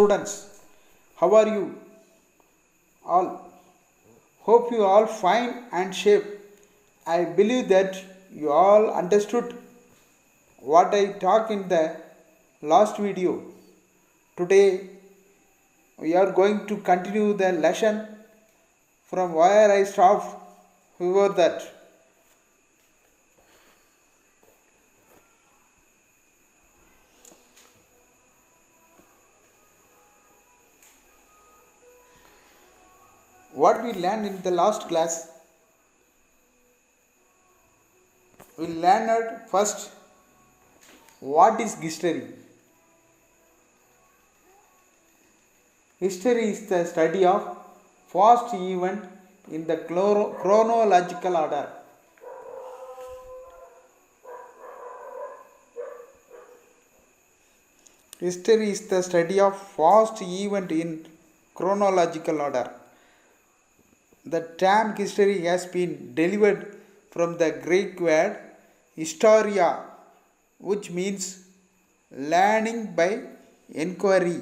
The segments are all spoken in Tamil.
Students, how are you all? Hope you all fine and safe. I believe that you all understood what I talked in the last video. Today we are going to continue the lesson from where I stopped before that. What we learned in the last class, we learned first what is history. History is the study of past event in the chronological order. History is the study of past event in chronological order. The term history has been derived from the Greek word historia, which means learning by inquiry.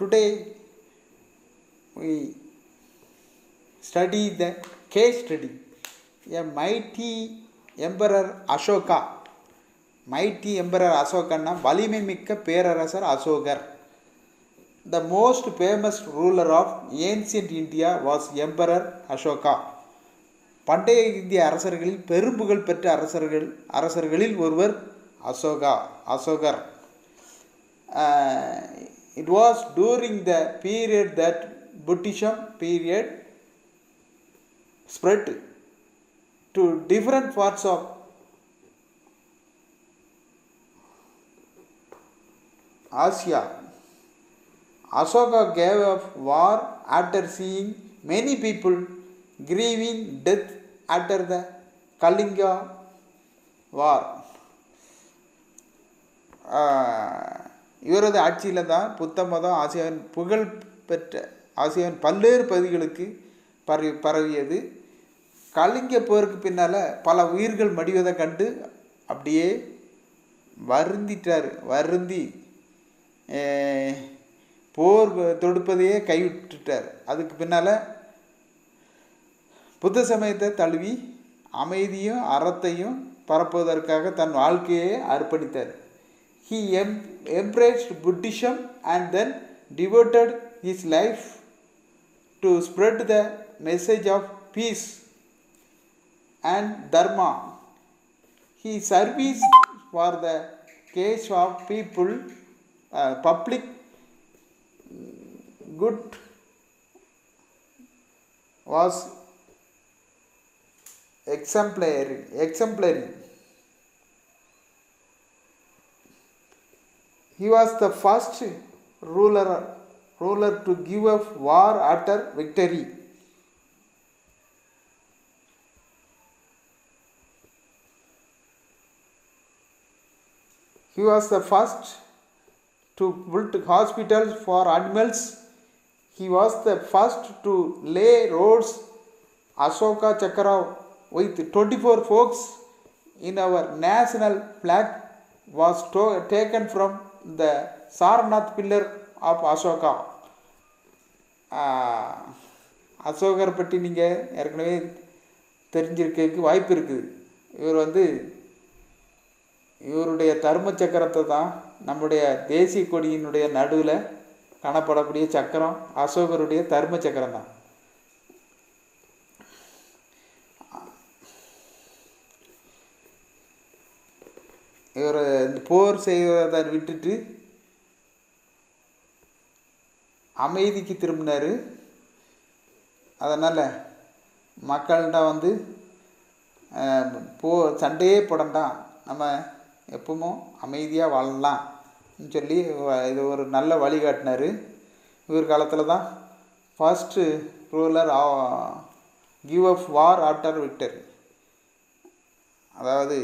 Today we study the case study. A mighty emperor Ashoka. Mighty emperor Ashoka வலிமை மிக்க பேரரசர் அசோகர். The most famous ruler of ancient India was Emperor Ashoka. பண்டைய இந்திய அரசர்களில் பெரும்புகழ் பெற்ற அரசர்களில் ஒருவர் அசோகர். It was during the period that Buddhism period spread to different parts of Asia. Ashoka gave up war after seeing many people grieving death after the Kalinga war. இவரது ஆட்சியில் தான் புத்த மதம் ஆசியாவின் புகழ் பெற்ற ஆசியாவின் பல்வேறு பகுதிகளுக்கு பரவியது. கலிங்க போருக்கு பின்னால் பல உயிர்கள் மடிவதை கண்டு அப்படியே வருந்தி போர் தொடுப்பதையே கைவிட்டுட்டார். அதுக்கு பின்னால் புத்த சமயத்தை தழுவி அமைதியும் அறத்தையும் பரப்புவதற்காக தன் வாழ்க்கையை அர்ப்பணித்தார். He embraced Buddhism and then devoted his life to spread the message of peace and dharma. His service for the cause of people, public good was exemplary. He was the first ruler to give up war after victory. He was the first to build hospitals for animals. He was the first to lay roads. Ashoka Chakra with 24 forks in our national flag was taken from the Sarnath pillar of Ashoka. அசோகர் பற்றி நீங்கள் ஏற்கனவே தெரிஞ்சிருக்கிறதுக்கு வாய்ப்பு இருக்குது. இவருடைய தர்ம சக்கரத்தை தான் நம்முடைய தேசிய கொடியினுடைய நடுவில் காணப்படக்கூடிய சக்கரம் அசோகருடைய தர்ம சக்கரம் தான். இவர் போர் செய்வதை விட்டுட்டு அமைதிக்கு திரும்பினார். அதனால் மக்கள்கிட்ட சண்டையே போடண்டாம், நம்ம எப்பவும் அமைதியாக வாழலாம்னு சொல்லி இது ஒரு நல்ல வழிகாட்டினார். இவர் காலத்தில் தான் ஃபர்ஸ்ட்டு ரூலர் கிவ் அப் வார் ஆஃப்டர் விக்டரி. அதாவது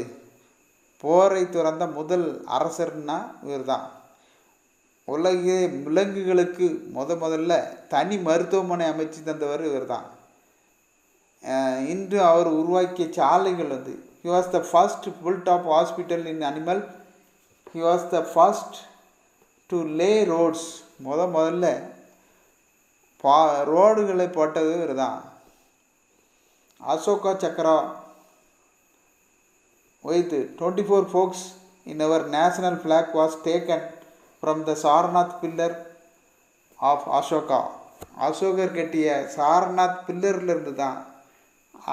போரை துறந்த முதல் அரசர்னா இவர் தான். உலக விலங்குகளுக்கு முதல்ல தனி மருத்துவமனை அமைச்சு தந்தவர் இவர் தான். இன்று அவர் உருவாக்கிய சாலைகள் he was the first built up hospital in animal He was the first to lay roads. முதல்ல ரோடுகளை போட்டது இவர் தான். Ashoka Chakra with 24 forks in our national flag was taken from the Sarnath pillar of Ashoka. அசோகர் கட்டிய சாரநாத் பில்லர்லேருந்து தான்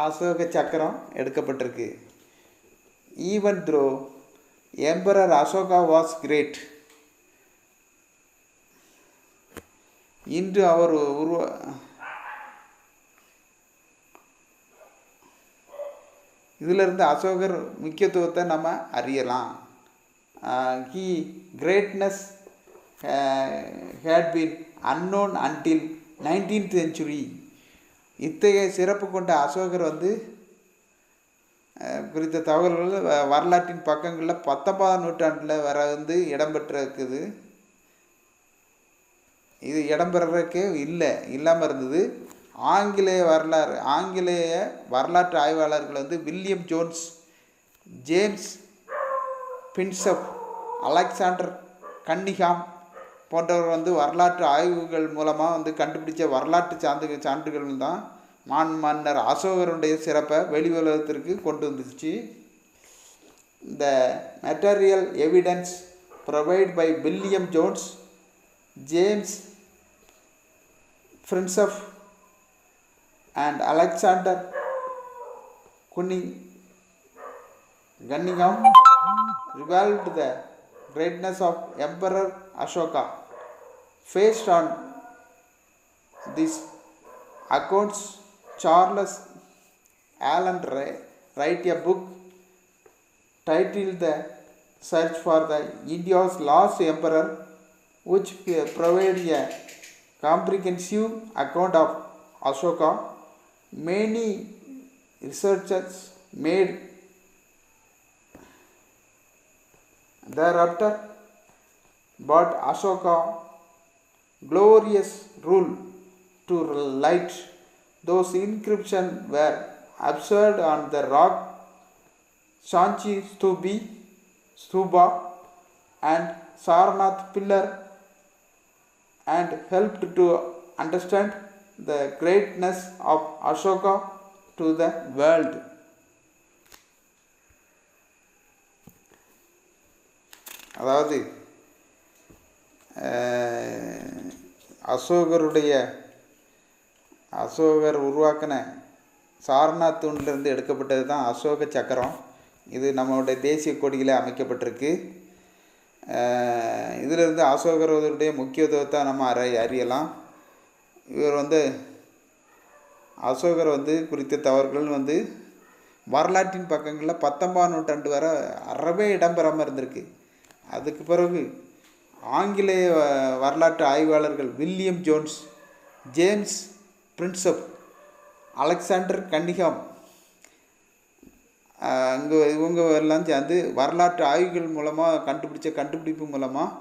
அசோக சக்கரம் எடுக்கப்பட்டிருக்கு. Even though emperor Ashoka was great. இன்று அவர் இதிலிருந்து அசோகர் முக்கியத்துவத்தை நம்ம அறியலாம். He greatness had been unknown until 19th century. இத்தகைய சிறப்பு கொண்ட அசோகர் குறித்த தகவல்கள் வரலாற்றின் பக்கங்களில் 19ஆம் நூற்றாண்டில் இடம்பெற்றிருக்குது. இது இடம்பெறக்கே இல்லாமல் இருந்தது. ஆங்கிலேய வரலாற்று ஆய்வாளர்கள் William Jones, James Prinsep, Alexander Cunningham போன்றவர் வரலாற்று ஆய்வுகள் மூலமாக கண்டுபிடிச்ச வரலாற்று சான்றுகள் தான் மன்னர் அசோகருடைய சிறப்பை வெளி உலகத்திற்கு கொண்டு வந்துச்சு. இந்த material evidence provide by William Jones, James Prinsep and Alexander Cunningham revealed the greatness of Emperor Ashoka. Based on these accounts, Charles Allen wrote a book titled The Search for the India's Lost Emperor, which provides a comprehensive account of Ashoka. Many researchers made thereafter, but Ashoka's glorious rule to light. Those inscriptions were observed on the rock Sanchi Stupa and Sarnath pillar and helped to understand the greatness of Ashoka to the world. அதாவது அசோகர் உருவாக்கின சாரநாத் தூணிலிருந்து எடுக்கப்பட்டது தான் அசோக சக்கரம். இது நம்மளுடைய தேசிய கொடியில் அமைக்கப்பட்டிருக்கு. இதிலிருந்து அசோகருடைய முக்கியத்துவத்தை நம்ம அறியலாம். இவர் அசோகர் குறித்த தவறுகள் வரலாற்றின் பக்கங்களில் 19ஆம் நூற்றாண்டு வரை அறவே இடம்பெறாமல் இருந்திருக்கு. அதுக்கு பிறகு ஆங்கிலேய வரலாற்று ஆய்வாளர்கள் William Jones, James Prinsep, Alexander Cunningham இவங்க எல்லாம் சேர்ந்து வரலாற்று ஆய்வுகள் மூலமாக கண்டுபிடிப்பு மூலமாக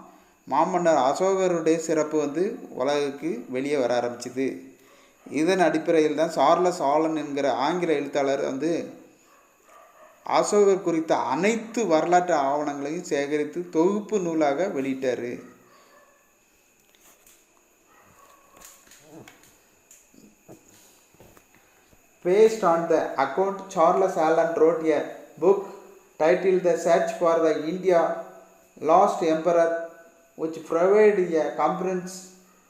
மாமன்னர் அசோகருடைய சிறப்பு உலகுக்கு வெளியே வர ஆரம்பிச்சுது. இதன் அடிப்படையில் தான் சார்லஸ் ஆலன் என்கிற ஆங்கில எழுத்தாளர் அசோகர் குறித்த அனைத்து வரலாற்று ஆவணங்களையும் சேகரித்து தொகுப்பு நூலாக வெளியிட்டார். Based on the account, Charles Allen wrote a book titled The Search for the India Lost Emperor, which provided a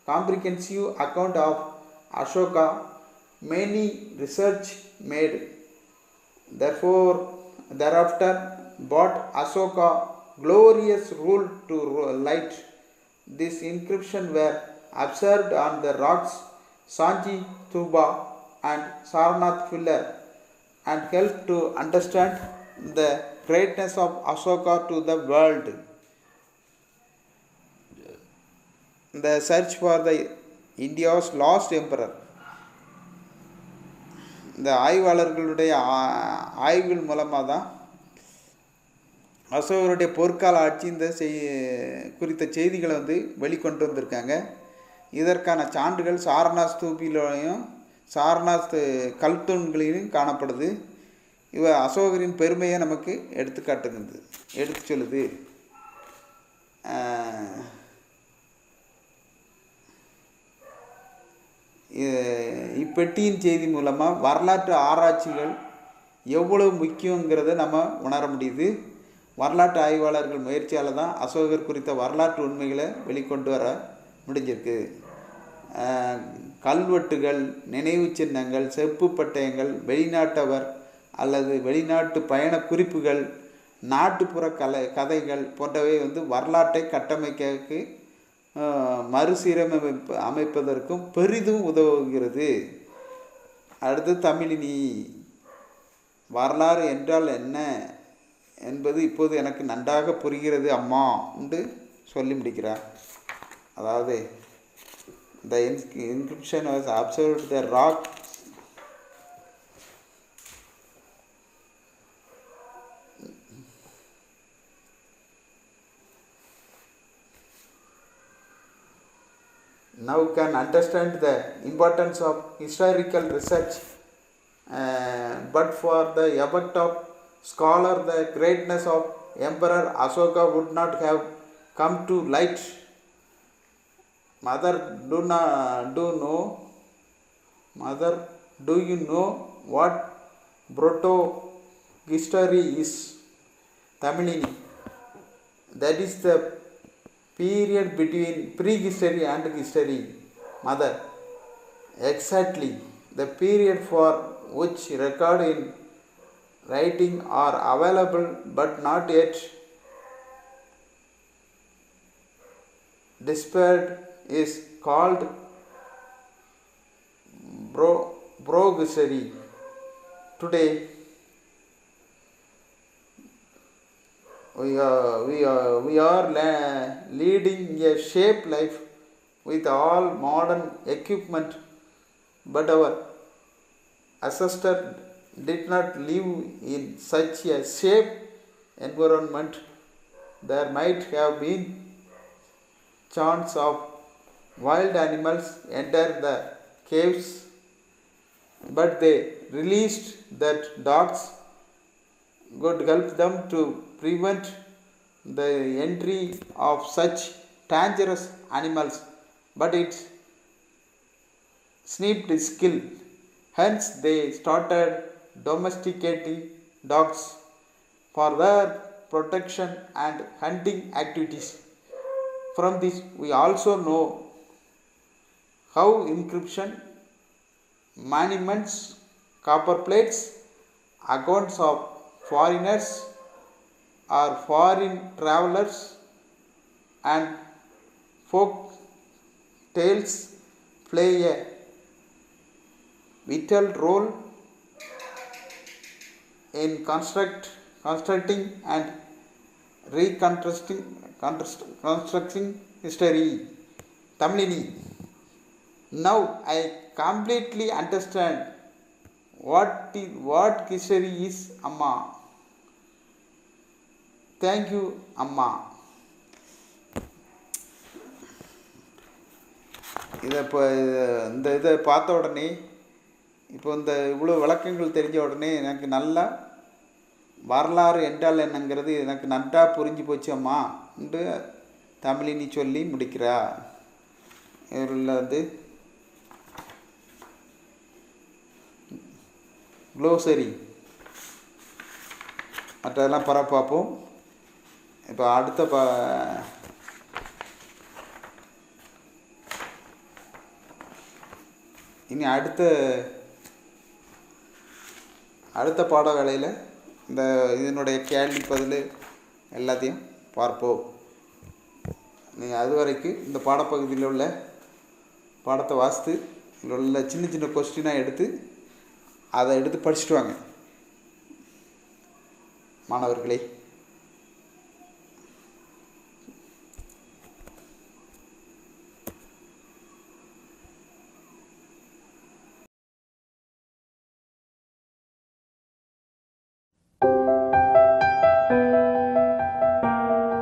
comprehensive account of Ashoka. Many research made thereafter brought Ashoka's glorious rule to light. These inscriptions were observed on the rocks Sanchi Stupa and Sarnath pillar and helped to understand the greatness of Ashoka to the world. The search for the India's lost emperor. இந்த ஆய்வாளர்களுடைய ஆய்வுகள் மூலமாக தான் அசோகருடைய பொற்கால ஆட்சி இந்த குறித்த செய்திகளை வெளிக்கொண்டு வந்திருக்காங்க. இதற்கான சான்றுகள் சாரநாத் ஸ்தூபிலையும் சாரநாத் கல்தூண்களிலும் காணப்படுது. அசோகரின் பெருமையை நமக்கு எடுத்து சொல்லுது. இப்பெட்டியின் செய்தி மூலமாக வரலாற்று ஆராய்ச்சிகள் எவ்வளவு முக்கியங்கிறத நம்ம உணர முடியுது. வரலாற்று ஆய்வாளர்கள் முயற்சியால் தான் அசோகர் குறித்த வரலாற்று உண்மைகளை வெளிக்கொண்டு வர முடிஞ்சிருக்கு. கல்வெட்டுகள், நினைவு சின்னங்கள், செப்பு பட்டயங்கள், வெளிநாட்டவர் அல்லது வெளிநாட்டு பயண குறிப்புகள், நாட்டுப்புற கதைகள் போன்றவை வரலாற்றை கட்டமைக்க அமைப்பதற்கும் பெரிதும் உதவுகிறது. அடுத்து தமிழினி. வரலாறு என்றால் என்ன என்பது இப்போது எனக்கு நன்றாக புரிகிறது அம்மா என்று சொல்லி முடிக்கிறார். அதாவது the inscription was observed the rock now can understand the importance of historical research, but for the effect of scholar the greatness of Emperor Ashoka would not have come to light. Mother, do you know what proto-history is? Tamilini. That is the period between prehistory and history. Mother. Exactly. The period for which record in writing are available but not yet deciphered is called prohistory. Today we are leading a shape life with all modern equipment, but our ancestors did not live in such a safe environment. There might have been chants of wild animals enter the caves, but they released that dogs could help them to prevent the entry of such dangerous animals, but it snipped skill. Hence they started domesticating dogs for their protection and hunting activities. From this we also know how inscription, monuments, copper plates, accounts of foreigners or foreign travelers and folk tales play a vital role in constructing and reconstructing history. Tamilini. Now I completely understand what history is, Amma. Thank you, Amma. இதை பார்த்த உடனே இப்போ இவ்வளோ விளக்கங்கள் தெரிஞ்ச உடனே எனக்கு நல்லா வரலாறு என்றால் என்னங்கிறது எனக்கு நன்றாக புரிஞ்சு போச்சு அம்மா என்று தமிழினி சொல்லி முடிக்கிறா. இவரில் க்ளோசரி மற்றதெல்லாம் பார்ப்போம். இப்போ இனி அடுத்த பாட வேளையில் இதனுடைய கேள்வி பதில் எல்லாத்தையும் பார்ப்போம். நீங்கள் அது வரைக்கும் இந்த பாடப்பகுதியில் உள்ள பாடத்தை வாசித்து இதில் உள்ள சின்ன சின்ன கொஸ்டினாக எடுத்து அதை படிச்சுட்டு வாங்க மாணவர்களே.